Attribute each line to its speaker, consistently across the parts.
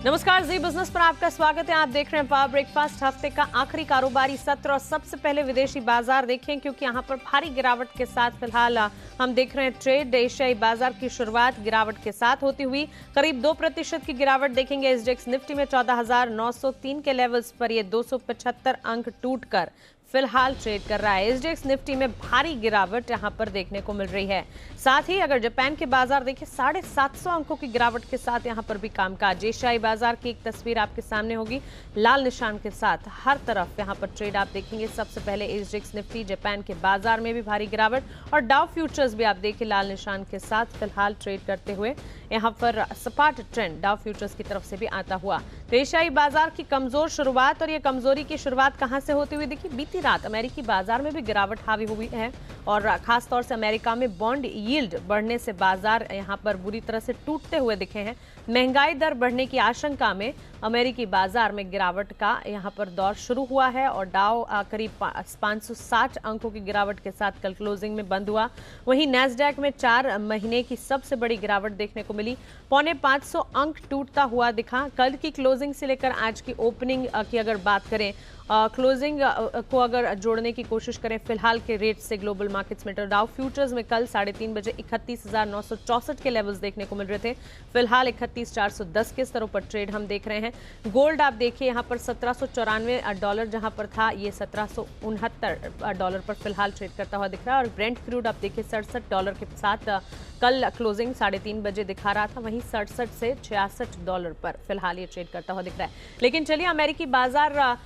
Speaker 1: नमस्कार, जी बिजनेस पर आपका स्वागत है। आप देख रहे हैं पावर ब्रेकफास्ट। हफ्ते का आखिरी कारोबारी सत्र और सबसे पहले विदेशी बाजार देखें, क्योंकि यहां पर भारी गिरावट के साथ फिलहाल हम देख रहे हैं ट्रेड एशियाई बाजार की शुरुआत गिरावट के साथ होती हुई करीब 2% की गिरावट देखेंगे। एसजीएक्स निफ्टी में 14,903 के लेवल्स पर ये 275 अंक टूटकर फिलहाल ट्रेड कर रहा है। एसजीएक्स निफ्टी में भारी गिरावट यहां पर देखने को मिल रही है। साथ ही अगर जापान के बाजार देखें, 750 अंकों की गिरावट के साथ यहां पर भी कामकाज। एशियाई बाजार की एक तस्वीर आपके सामने होगी लाल निशान के साथ। हर तरफ यहां पर ट्रेड आप देखेंगे। सबसे पहले एसजीएक्स निफ्टी, जापान के बाजार में भी भारी गिरावट और डाउ फ्यूचर्स भी आप देखिए लाल निशान के साथ फिलहाल ट्रेड करते हुए यहां पर सपाट ट्रेंड डाउ फ्यूचर्स की तरफ से भी आता हुआ। तो एशियाई बाजार की कमजोर शुरुआत, और ये कमजोरी की शुरुआत कहां से होती हुई देखिए, बीती रात अमेरिकी बाजार में भी गिरावट हावी हुई है और खासतौर से अमेरिका में बॉन्ड यील्ड बढ़ने से बाजार यहां पर बुरी तरह से टूटते हुए दिखे हैं। महंगाई दर बढ़ने की आशंका में अमेरिकी बाजार में गिरावट का यहां पर दौर शुरू हुआ है और डाउ करीब 560 अंकों की गिरावट के साथ कल क्लोजिंग में बंद हुआ। वहीं नैस्डैक में 4 महीने की सबसे बड़ी गिरावट देखने को मिली, 450 अंक टूटता हुआ दिखा। कल की क्लोजिंग से लेकर आज की ओपनिंग की अगर बात करें, क्लोजिंग को अगर जोड़ने की कोशिश करें फिलहाल के रेट से ग्लोबल मार्केट्स में, तो डाउ फ्यूचर्स में कल 3:30 बजे 31,964 के लेवल्स देखने को मिल रहे थे। फिलहाल 31,410 के स्तरों पर ट्रेड हम देख रहे हैं। गोल्ड आप देखिए यहाँ पर $1794 जहां पर था, ये $1769 पर फिलहाल ट्रेड करता हुआ दिख रहा है। और ब्रेंट क्रूड आप देखिए $67 के साथ कल क्लोजिंग 3:30 बजे दिखा रहा था, वहीं 67 से $66 पर फिलहाल ये ट्रेड करता हुआ दिख रहा है। लेकिन चलिए, अमेरिकी बाजार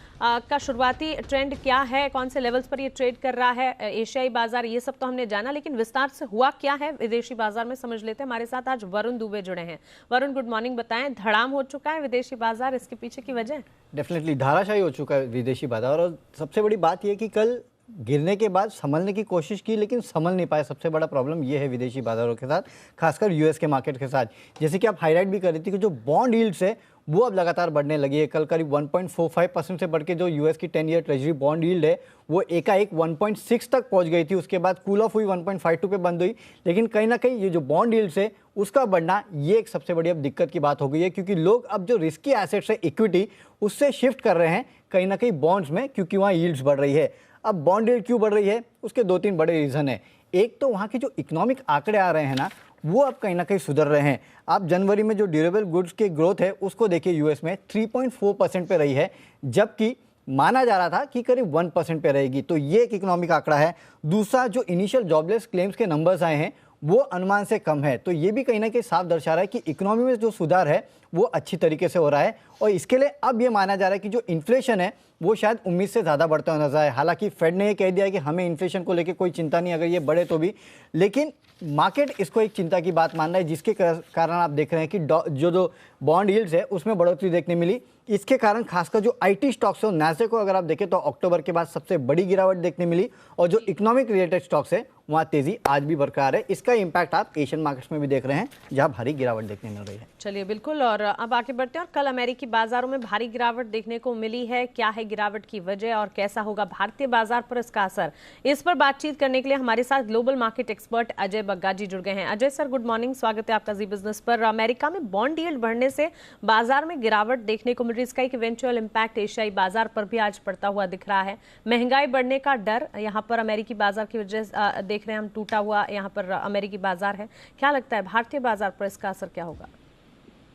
Speaker 1: का शुरुआती ट्रेंड क्या है, कौन से लेवल्स पर ये ट्रेड कर रहा है, एशियाई बाजार, ये सब तो हमने जाना, लेकिन विस्तार से हुआ क्या है विदेशी बाजार में समझ लेते हैं। हमारे साथ आज वरुण दुबे जुड़े हैं। Varun, good morning. बताएं, धड़ाम हो चुका है विदेशी बाजार, इसके पीछे की वजह?
Speaker 2: डेफिनेटली धाराशाही हो चुका है विदेशी बाजार, और सबसे बड़ी बात यह कि कल गिरने के बाद संभलने की कोशिश की लेकिन संभल नहीं पाए। सबसे बड़ा प्रॉब्लम ये है विदेशी बाजारों के साथ, खासकर यूएस के मार्केट के साथ। जैसे कि आप हाईलाइट भी कर रही थी कि जो बॉन्ड यील्ड्स है वो अब लगातार बढ़ने लगी है। कल करीब 1.45% से बढ़ के जो यूएस की 10 ईयर ट्रेजरी बॉन्ड यील्ड है वो एकाएक 1.6 तक पहुंच गई थी। उसके बाद कूल ऑफ हुई, 1.52 पे बंद हुई। लेकिन कहीं ना कहीं ये जो बॉन्ड यील्ड्स है उसका बढ़ना, ये एक सबसे बड़ी अब दिक्कत की बात हो गई है, क्योंकि लोग अब जो रिस्की एसेट्स है इक्विटी, उससे शिफ्ट कर रहे हैं कहीं ना कहीं बॉन्ड्स में, क्योंकि वहाँ यील्ड्स बढ़ रही है। अब बॉन्ड यील्ड क्यों बढ़ रही है, उसके 2-3 बड़े रीजन है। एक तो वहाँ के जो इकोनॉमिक आंकड़े आ रहे हैं ना, वो अब कहीं ना कहीं सुधर रहे हैं। आप जनवरी में जो ड्यूरेबल गुड्स की ग्रोथ है उसको देखिए, यूएस में 3.4% पे रही है, जबकि माना जा रहा था कि करीब 1% पे रहेगी। तो ये एक इकोनॉमिक आंकड़ा है। दूसरा, जो इनिशियल जॉबलेस क्लेम्स के नंबर्स आए हैं वो अनुमान से कम है, तो ये भी कहीं ना कहीं साफ दर्शा रहा है कि इकोनॉमी में जो सुधार है वो अच्छी तरीके से हो रहा है। और इसके लिए अब ये माना जा रहा है कि जो इन्फ्लेशन है वो शायद उम्मीद से ज़्यादा बढ़ता हुआ नजर आए। हालांकि फेड ने ये कह दिया है कि हमें इन्फ्लेशन को लेकर कोई चिंता नहीं, अगर ये बढ़े तो भी, लेकिन मार्केट इसको एक चिंता की बात मान रहा है, जिसके कारण आप देख रहे हैं कि जो बॉन्ड यील्ड्स है उसमें बढ़ोतरी देखने मिली। इसके कारण खासकर जो आईटी स्टॉक्स है, नैस्डैक को अगर आप देखें तो अक्टूबर के बाद सबसे बड़ी गिरावट देखने मिली, और जो इकोनॉमिक रिलेटेड स्टॉक्स है वहाँ तेजी आज भी बरकरार है। इसका इंपैक्ट आप एशियन मार्केट्स में भी देख रहे हैं, जहाँ भारी गिरावट देखने मिल रही है।
Speaker 1: चलिए, बिल्कुल, और अब आगे बढ़ते हैं। और कल अमेरिकी बाजारों में भारी गिरावट देखने को मिली है। क्या है गिरावट की वजह और कैसा होगा भारतीय बाजार पर इसका असर, इस पर बातचीत करने के लिए हमारे साथ ग्लोबल मार्केट एक्सपर्ट अजय बग्गाजी जुड़ गए हैं। अजय सर, गुड मॉर्निंग, स्वागत है आपका जी बिजनेस पर। अमेरिका में बॉन्ड यील्ड बढ़ने से बाजार में गिरावट देखने को मिल रही है, इसका एक इवेंचुअल इंपैक्ट एशियाई बाजार पर भी आज पड़ता हुआ दिख रहा है। महंगाई बढ़ने का डर यहाँ पर अमेरिकी बाजार की वजह देख रहे हैं हम, टूटा हुआ यहाँ पर अमेरिकी बाजार है। क्या लगता है भारतीय बाजार पर इसका असर क्या होगा?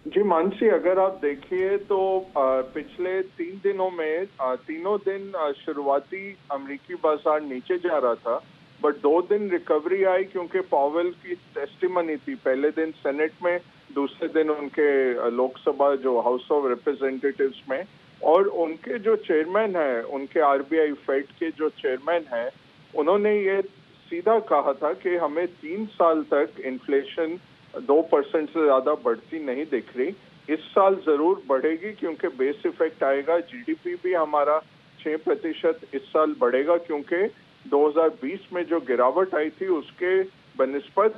Speaker 3: जी मानसी, अगर आप देखिए तो पिछले 3 दिनों में तीनों दिन शुरुआती अमेरिकी बाजार नीचे जा रहा था, बट 2 दिन रिकवरी आई क्योंकि पावेल की टेस्टिमनी थी। पहले दिन सेनेट में, दूसरे दिन उनके लोकसभा जो हाउस ऑफ रिप्रेजेंटेटिव्स में, और उनके जो चेयरमैन है, उनके आरबीआई फेड के जो चेयरमैन है, उन्होंने ये सीधा कहा था कि हमें 3 साल तक इन्फ्लेशन 2% से ज्यादा बढ़ती नहीं दिख रही। इस साल जरूर बढ़ेगी क्योंकि बेस इफेक्ट आएगा। जीडीपी भी हमारा 6% इस साल बढ़ेगा, क्योंकि 2020 में जो गिरावट आई थी उसके बनिस्बत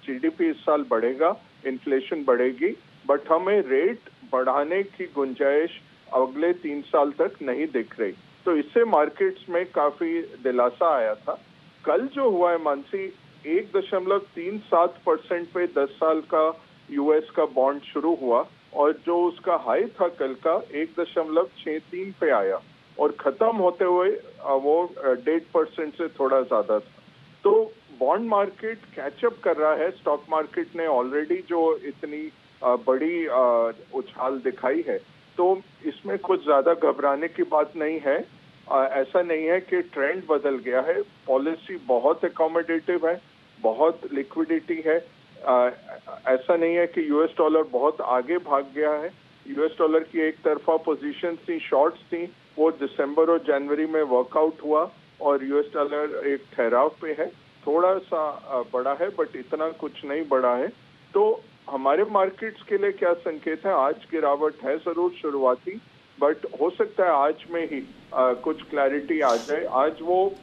Speaker 3: जीडीपी इस साल बढ़ेगा, इन्फ्लेशन बढ़ेगी, बट हमें रेट बढ़ाने की गुंजाइश अगले 3 साल तक नहीं दिख रही। तो इससे मार्केट्स में काफी दिलासा आया था। कल जो हुआ है मानसी, 1.37% पे 10 साल का यूएस का बॉन्ड शुरू हुआ और जो उसका हाई था कल का 1.63 पे आया और खत्म होते हुए वो 1.5% से थोड़ा ज्यादा था। तो बॉन्ड मार्केट कैचअप कर रहा है। स्टॉक मार्केट ने ऑलरेडी जो इतनी बड़ी उछाल दिखाई है, तो इसमें कुछ ज्यादा घबराने की बात नहीं है। ऐसा नहीं है कि ट्रेंड बदल गया है। पॉलिसी बहुत अकोमोडेटिव है, बहुत लिक्विडिटी है। ऐसा नहीं है कि यूएस डॉलर बहुत आगे भाग गया है। यूएस डॉलर की एक तरफा पोजीशन थी, शॉर्ट्स थी, वो दिसंबर और जनवरी में वर्कआउट हुआ और यूएस डॉलर एक ठहराव पे है। थोड़ा सा बड़ा है बट इतना कुछ नहीं बड़ा है। तो हमारे मार्केट्स के लिए क्या संकेत है? आज गिरावट है जरूर शुरुआती, बट हो सकता है आज में ही कुछ क्लैरिटी आ जाए। आज वो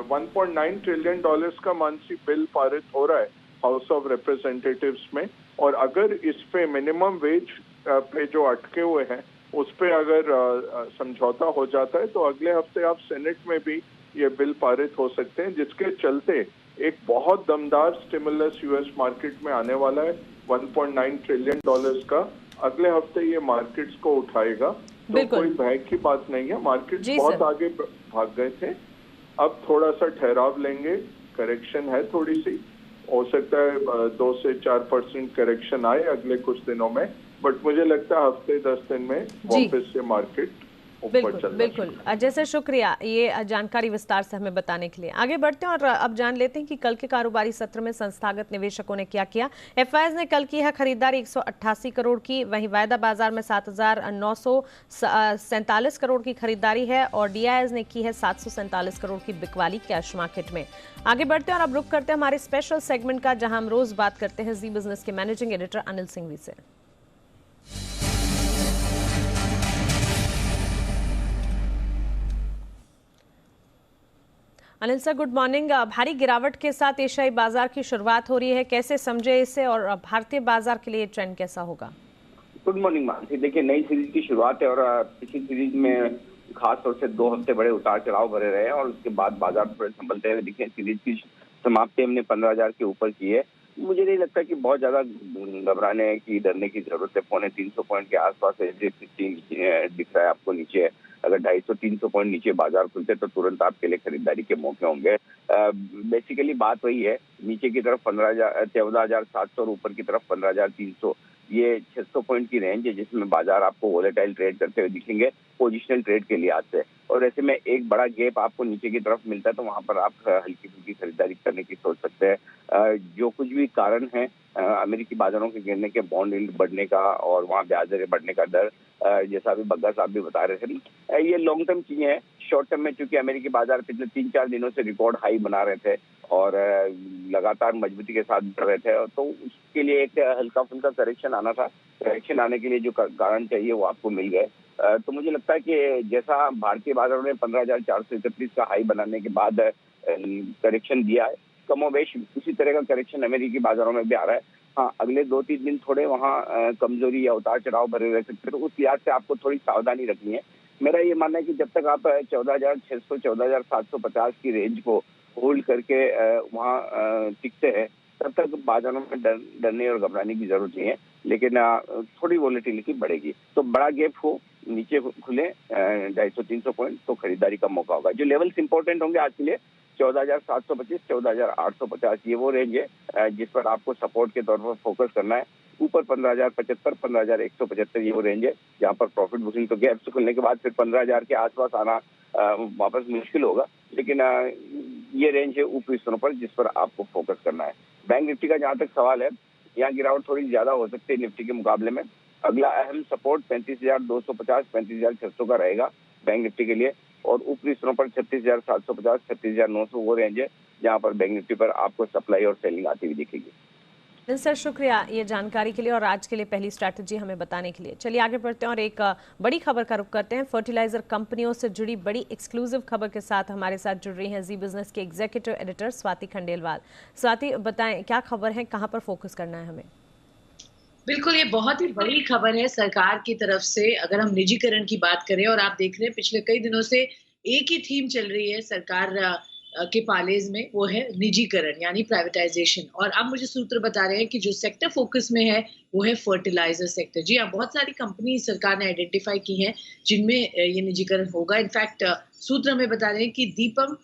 Speaker 3: 1.9 ट्रिलियन डॉलर्स का मानसी बिल पारित हो रहा है हाउस ऑफ रिप्रेजेंटेटिव्स में, और अगर इस पे मिनिमम वेज पे जो अटके हुए हैं उस पे अगर समझौता हो जाता है तो अगले हफ्ते आप सेनेट में भी ये बिल पारित हो सकते हैं, जिसके चलते एक बहुत दमदार स्टिमुलस यूएस मार्केट में आने वाला है 1.9 ट्रिलियन डॉलर्स का। अगले हफ्ते ये मार्केट्स को उठाएगा, तो कोई भय की बात नहीं है। मार्केट्स बहुत आगे भाग गए थे, अब थोड़ा सा ठहराव लेंगे, करेक्शन है थोड़ी सी, हो सकता है 2 से 4% करेक्शन आए अगले कुछ दिनों में, बट मुझे लगता है हफ्ते 10 दिन में वापस से मार्केट
Speaker 1: बिल्कुल। अजय सर शुक्रिया ये जानकारी विस्तार से हमें बताने के लिए। आगे बढ़ते हैं और अब जान लेते हैं कि कल के कारोबारी सत्र में संस्थागत निवेशकों ने क्या किया। एफआईआईज ने कल की है खरीदारी 188 करोड़ की, वहीं वायदा बाजार में 7,947 करोड़ की खरीदारी है और डीआईएस ने की है 747 करोड़ की बिकवाली कैश मार्केट में। आगे बढ़ते हैं और अब रुक करते हैं हमारे स्पेशल सेगमेंट का, जहां हम रोज बात करते हैं जी बिजनेस के मैनेजिंग एडिटर अनिल सिंघवी से। Anil sir good morning. भारी गिरावट के साथ एशियाई बाजार की शुरुआत हो रही है, कैसे समझे इसे और भारतीय बाजार के लिए ट्रेंड कैसा होगा?
Speaker 4: Good morning Mansi. देखिए, नई सीरीज की शुरुआत है और पिछली सीरीज में खास तौर से 2 हफ्ते बड़े उतार चढ़ाव भरे रहे हैं और उसके बाद बाजार थोड़े संभलते हुए दिखे। सीरीज की समाप्ति हमने 15,000 के ऊपर की है। मुझे नहीं लगता कि बहुत ज्यादा घबराने की, डरने की जरूरत है। 250 पॉइंट के आसपास दिख रहा है आपको नीचे। अगर 250-300 पॉइंट नीचे बाजार खुलते तो तुरंत आपके लिए खरीदारी के मौके होंगे। बेसिकली बात वही है, नीचे की तरफ 14,700 और ऊपर की तरफ 15,300, ये 600 पॉइंट की रेंज है जिसमें बाजार आपको वोलेटाइल ट्रेड करते हुए दिखेंगे पोजिशनल ट्रेड के लिहाज से। और ऐसे में एक बड़ा गैप आपको नीचे की तरफ मिलता है तो वहां पर आप हल्की फुल्की खरीदारी करने की सोच सकते हैं। जो कुछ भी कारण है अमेरिकी बाजारों के गिरने के, बॉन्ड यील्ड बढ़ने का और वहाँ ब्याज दरें बढ़ने का डर, जैसा अभी बग्गा साहब भी बता रहे थे, ये लॉन्ग टर्म चीजें हैं। शॉर्ट टर्म में चूंकि अमेरिकी बाजार पिछले 3-4 दिनों से रिकॉर्ड हाई बना रहे थे और लगातार मजबूती के साथ बढ़ रहे थे, तो उसके लिए एक हल्का फुल्का करेक्शन आना था। करेक्शन आने के लिए जो कारण चाहिए वो आपको मिल गए। तो मुझे लगता है कि जैसा भारतीय बाजारों ने 15,431 का हाई बनाने के बाद करेक्शन दिया है, कमोबेश उसी तरह का करेक्शन अमेरिकी बाजारों में भी आ रहा है। हाँ, अगले 2-3 दिन थोड़े वहाँ कमजोरी या उतार चढ़ाव भरे रह सकते हैं, तो उस लिहाज से आपको थोड़ी सावधानी रखनी है। मेरा ये मानना है कि जब तक आप 14,600 14,750 की रेंज को होल्ड करके वहाँ टिकते हैं तब तक बाजारों में डरने और घबराने की जरूरत नहीं है, लेकिन थोड़ी वोलेटिलिटी बढ़ेगी। तो बड़ा गैप हो, नीचे खुले 250-300 पॉइंट, तो खरीदारी का मौका होगा। जो लेवल्स इंपॉर्टेंट होंगे आज के लिए 14,725 14,850, ये वो रेंज है जिस पर आपको सपोर्ट के तौर पर फोकस करना है। ऊपर 15,075 15,175 ये वो रेंज है जहाँ पर प्रॉफिट बुकिंग, तो गैप से खुलने के बाद फिर 15,000 के आसपास आना वापस मुश्किल होगा, लेकिन ये रेंज है ऊपरी स्तरों पर जिस पर आपको फोकस करना है। बैंक निफ्टी का जहाँ तक सवाल है, यहाँ गिरावट थोड़ी ज्यादा हो सकती है निफ्टी के मुकाबले में। अगला अहम सपोर्ट 35,250 35,600 का रहेगा बैंक निफ्टी के लिए, और ऊपरी स्तरों पर 36,750 36,900 वो रेंज है जहाँ पर बैंक निफ्टी पर आपको सप्लाई और सेलिंग आती हुई दिखेगी।
Speaker 1: सर शुक्रिया ये जानकारी के लिए और आज के लिए पहली स्ट्रैटेजी हमें बताने के लिए। चलिए आगे बढ़ते हैं और एक बड़ी खबर का रुख करते हैं। फर्टिलाइजर कंपनियों से जुड़ी बड़ी एक्सक्लूसिव खबर के साथ हमारे साथ जुड़ रही हैं जी बिजनेस के एग्जीक्यूटिव एडिटर स्वाति खंडेलवाल। स्वाति बताएं क्या खबर है, कहां पर फोकस करना है हमें?
Speaker 5: बिल्कुल, ये बहुत ही बड़ी खबर है सरकार की तरफ से। अगर हम निजीकरण की बात करें, और आप देख रहे हैं पिछले कई दिनों से एक ही थीम चल रही है, सरकार के पालेज में, वो है निजीकरण यानी प्राइवेटाइजेशन। और अब मुझे सूत्र बता रहे हैं कि जो सेक्टर फोकस में है वो है फर्टिलाइजर सेक्टर। जी हाँ, बहुत सारी कंपनी सरकार ने आइडेंटिफाई की हैं जिनमें ये निजीकरण होगा। इनफैक्ट सूत्र हमें बता रहे हैं कि दीपम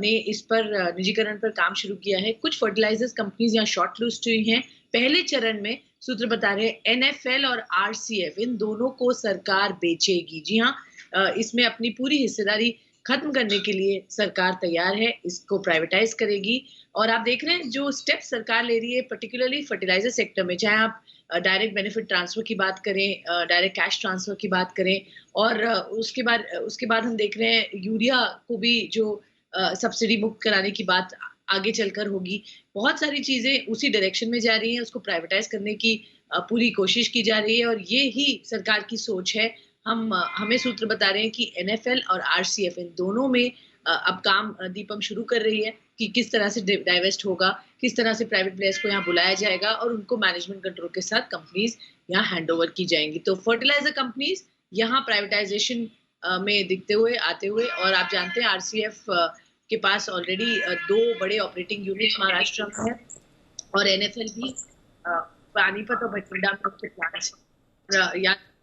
Speaker 5: ने इस पर निजीकरण पर काम शुरू किया है। कुछ फर्टिलाइजर्स कंपनीज यहाँ शॉर्ट लिस्ट हुई हैं। पहले चरण में सूत्र बता रहे हैं एनएफएल और आरसीएफ इन दोनों को सरकार बेचेगी। जी हाँ, इसमें अपनी पूरी हिस्सेदारी खत्म करने के लिए सरकार तैयार है, इसको प्राइवेटाइज करेगी। और आप देख रहे हैं जो स्टेप सरकार ले रही है पर्टिकुलरली फर्टिलाइजर सेक्टर में, चाहे आप डायरेक्ट बेनिफिट ट्रांसफर की बात करें, डायरेक्ट कैश ट्रांसफर की बात करें, और उसके बाद हम देख रहे हैं यूरिया को भी जो सब्सिडी मुक्त कराने की बात आगे चलकर होगी। बहुत सारी चीजें उसी डायरेक्शन में जा रही हैं, उसको प्राइवेटाइज करने की पूरी कोशिश की जा रही है और ये ही सरकार की सोच है। हमें सूत्र बता रहे हैं कि एनएफएल और आरसीएफ इन दोनों में अब काम दीपम शुरू कर रही है कि किस तरह से डाइवेस्ट होगा, किस तरह से प्राइवेट प्लेयर्स को यहाँ बुलाया जाएगा और उनको मैनेजमेंट कंट्रोल के साथ कंपनीज यहाँ हैंडओवर की जाएंगी। तो फर्टिलाइजर कंपनीज यहाँ प्राइवेटाइजेशन में दिखते हुए आते हुए, और आप जानते हैं आरसीएफ के पास ऑलरेडी 2 बड़े ऑपरेटिंग यूनिट्स महाराष्ट्र में है और एनएफएल भी पानीपत और भटिंडा में उसके प्लांट्स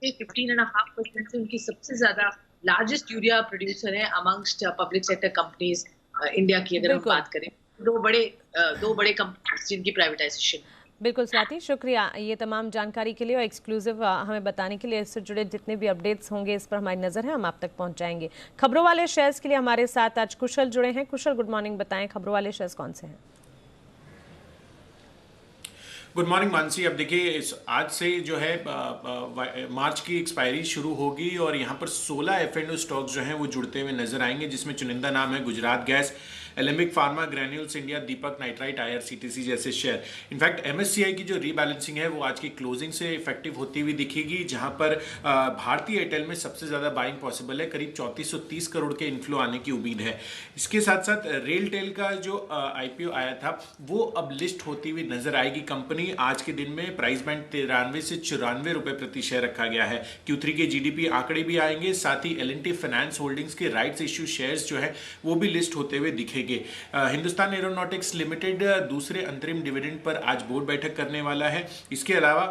Speaker 5: 15.5% से उनकी सबसे ज्यादा लार्जेस्ट यूरिया प्रोड्यूसर है amongst public sector companies India की। अगर हम बात करें दो बड़े कंपनीज जिनकी प्राइवेटाइजेशन।
Speaker 1: बिल्कुल स्वाति, शुक्रिया ये तमाम जानकारी के लिए और एक्सक्लूसिव हमें बताने के लिए। इससे जुड़े जितने भी अपडेट्स होंगे इस पर हमारी नजर है, हम आप तक पहुंच जाएंगे। खबरों वाले शेयर्स के लिए हमारे साथ आज कुशल जुड़े हैं। कुशल, गुड मॉर्निंग, बताएं खबरों वाले शेयर्स कौन से हैं?
Speaker 6: Good morning Mansi. अब देखिए आज से जो है मार्च की एक्सपायरी शुरू होगी और यहाँ पर 16 F&O स्टॉक्स जो हैं वो जुड़ते हुए नजर आएंगे, जिसमें चुनिंदा नाम है Gujarat gas, Alembic pharma, Granules India, Deepak nitrite, IRCTC जैसे शेयर। इनफैक्ट MSCI की जो रीबैलेंसिंग है वो आज की क्लोजिंग से इफेक्टिव होती हुई दिखेगी, जहां पर भारतीय एयरटेल में सबसे ज्यादा बाइंग पॉसिबल है, करीब 3430 करोड़ के इन्फ्लो आने की उम्मीद है। इसके साथ साथ रेलटेल का जो IPO आया था वो अब लिस्ट होती हुई नजर आएगी। कंपनी आज के दिन में प्राइस बैंड 93 से 94 रुपए प्रति शेयर रखा गया है। Q3 के GDP आंकड़े भी आएंगे, साथ ही L&T फाइनेंस होल्डिंग्स के राइट्स इश्यू शेयर्स जो है वो भी लिस्ट होते हुए दिखेंगे। हिंदुस्तान एरोनॉटिक्स लिमिटेड दूसरे अंतरिम डिविडेंड पर आज बोर्ड बैठक करने वाला है। इसके अलावा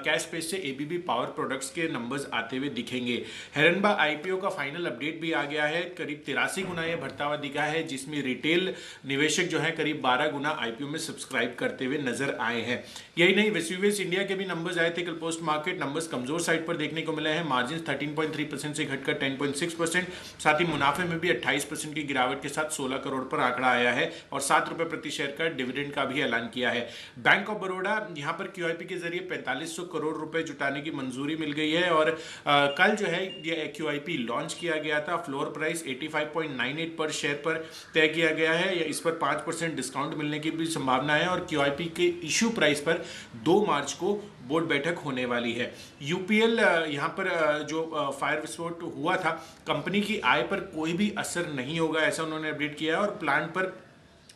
Speaker 6: कैश पेस से ABB पावर प्रोडक्ट्स के नंबर्स आते हुए दिखेंगे। हेरनबा IPO का फाइनल अपडेट भी आ गया है, करीब 83 गुना यह बढ़ता हुआ दिखा है, जिसमें रिटेल निवेशक जो है करीब 12 गुना IPO में सब्सक्राइब करते हुए नजर आए हैं। यही नहीं, वेस्यूवेस इंडिया के भी नंबर्स आए थे कल पोस्ट मार्केट। नंबर्स कमजोर साइड पर देखने को मिले हैं, मार्जिन 13.3% से घटकर 10.6%, साथ ही मुनाफे में भी 28% की गिरावट के साथ 16 करोड़ पर आंकड़ा आया है और 7 रुपए प्रति शेयर का डिविडेंड का भी ऐलान किया है। बैंक ऑफ बड़ौदा यहां पर QIP के जरिए 4500 करोड़ रुपए जुटाने की मंजूरी मिल गई है और कल जो है ये QIP लॉन्च किया गया था। फ्लोर प्राइस 85.98 पर शेयर पर तय किया गया है, इस पर 5% डिस्काउंट मिलने की भी संभावना है और QIP के इश्यू प्राइस पर 2 मार्च को बोर्ड बैठक होने वाली है। UPL यहाँ पर जो फायर विस्फोट हुआ था, कंपनी की आय पर कोई भी असर नहीं होगा, ऐसा उन्होंने अपडेट किया है और प्लांट पर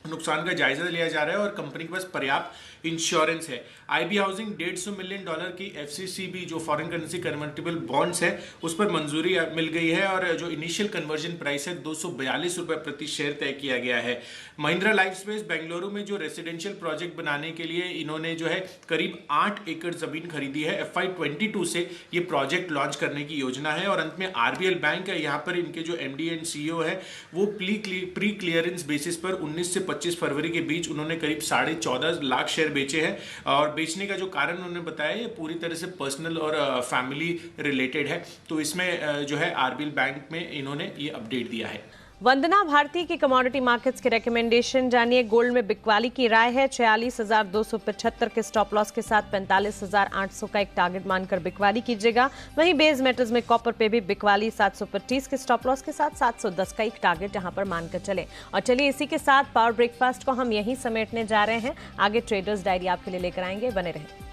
Speaker 6: नुकसान का जायजा लिया जा रहा है और कंपनी के पास पर्याप्त इंश्योरेंस है। IB हाउसिंग $150 मिलियन की FCCB जो फॉरेन करेंसी कन्वर्टेबल बॉन्ड्स है उस पर मंजूरी मिल गई है और जो इनिशियल कन्वर्जन प्राइस है 242 रुपए प्रति शेयर तय किया गया है। महिंद्रा लाइफ स्पेस बेंगलुरु में जो रेसिडेंशियल प्रोजेक्ट बनाने के लिए इन्होंने जो है करीब 8 एकड़ जमीन खरीदी है। FY22 से ये प्रोजेक्ट लॉन्च करने की योजना है। और अंत में RBL बैंक है, यहाँ पर इनके जो MD एंड CEO है वो प्री क्लियरेंस बेसिस पर 19 से 25 फरवरी के बीच उन्होंने करीब 14.5 लाख शेयर बेचे हैं और बेचने का जो कारण उन्होंने बताया ये पूरी तरह से पर्सनल और फैमिली रिलेटेड है। तो इसमें जो है RBL बैंक में इन्होंने ये अपडेट दिया है।
Speaker 1: वंदना भारती की कमोडिटी मार्केट्स के रिकमेंडेशन जानिए। गोल्ड में बिकवाली की राय है, 46,275 के स्टॉप लॉस के साथ 45,800 का एक टारगेट मानकर बिकवाली कीजिएगा। वहीं बेस मेटल्स में कॉपर पे भी बिकवाली 725 के स्टॉप लॉस के साथ 710 का एक टारगेट यहां पर मानकर चले। और चलिए इसी के साथ पावर ब्रेकफास्ट को हम यहीं समेटने जा रहे हैं। आगे ट्रेडर्स डायरी आपके लिए लेकर आएंगे, बने रहें।